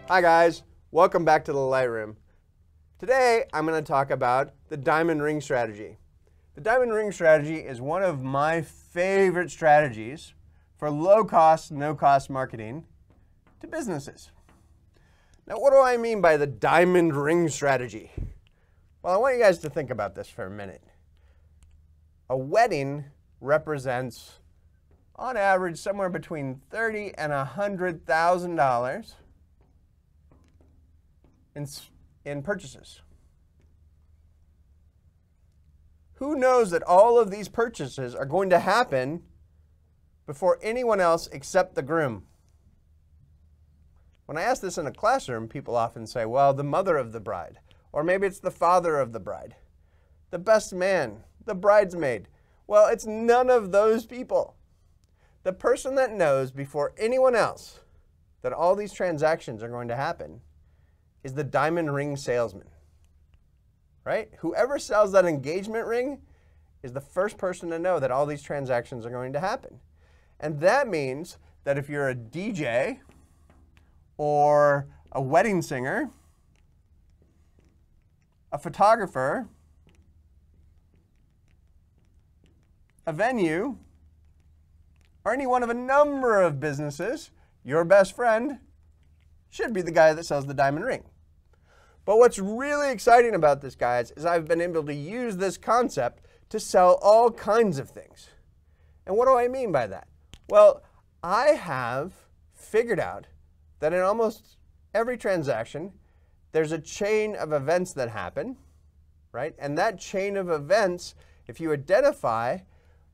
Hi guys, welcome back to the Lightroom. Today I'm going to talk about the diamond ring strategy. The diamond ring strategy is one of my favorite strategies for low cost, no cost marketing to businesses. Now what do I mean by the diamond ring strategy? Well, I want you guys to think about this for a minute. A wedding represents on average somewhere between $30,000 and $100,000 in purchases. Who knows that all of these purchases are going to happen before anyone else except the groom? When I ask this in a classroom, people often say, well, the mother of the bride, or maybe it's the father of the bride, the best man, the bridesmaid. Well, it's none of those people. The person that knows before anyone else that all these transactions are going to happen is the diamond ring salesman, right? Whoever sells that engagement ring is the first person to know that all these transactions are going to happen. And that means that if you're a DJ or a wedding singer, a photographer, a venue, or any one of a number of businesses, your best friend should be the guy that sells the diamond ring. But what's really exciting about this, guys, is I've been able to use this concept to sell all kinds of things. And what do I mean by that? Well, I have figured out that in almost every transaction, there's a chain of events that happen, right? And that chain of events, if you identify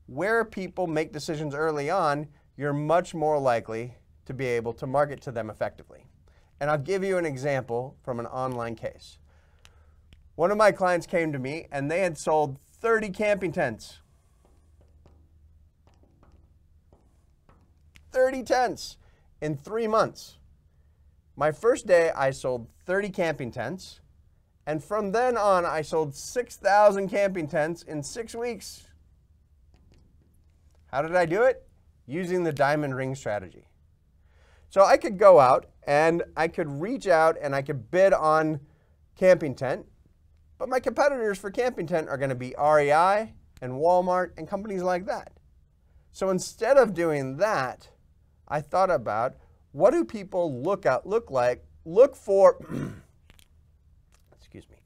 where people make decisions early on, you're much more likely to be able to market to them effectively. And I'll give you an example from an online case. One of my clients came to me and they had sold 30 camping tents. 30 tents in 3 months. My first day, I sold 30 camping tents. And from then on, I sold 6,000 camping tents in 6 weeks. How did I do it? Using the diamond ring strategy. So I could go out and I could reach out and I could bid on camping tent, but my competitors for camping tent are going to be REI and Walmart and companies like that. So instead of doing that, I thought about what do people look for, excuse me,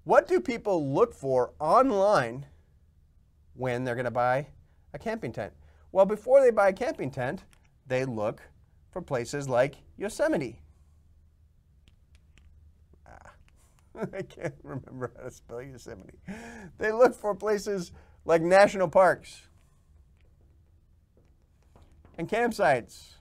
what do people look for online when they're going to buy a camping tent? Well, before they buy a camping tent, they look for places like Yosemite. I can't remember how to spell Yosemite. They look for places like national parks and campsites.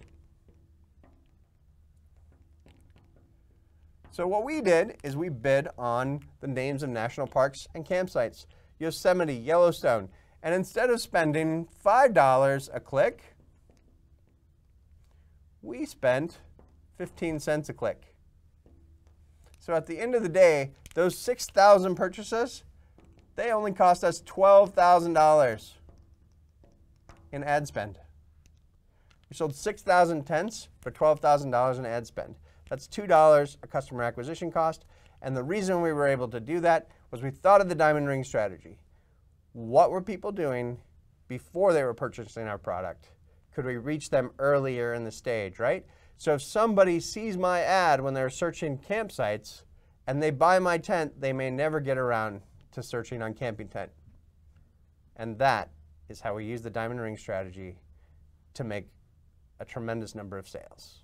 So what we did is we bid on the names of national parks and campsites, Yosemite, Yellowstone, and instead of spending $5 a click, we spent 15 cents a click. So at the end of the day, those 6,000 purchases, they only cost us $12,000 in ad spend. We sold 6,000 tents for $12,000 in ad spend. That's $2 a customer acquisition cost. And the reason we were able to do that was we thought of the diamond ring strategy. What were people doing before they were purchasing our product? Could we reach them earlier in the stage, right? So if somebody sees my ad when they're searching campsites and they buy my tent, they may never get around to searching on camping tent. And that is how we use the diamond ring strategy to make a tremendous number of sales.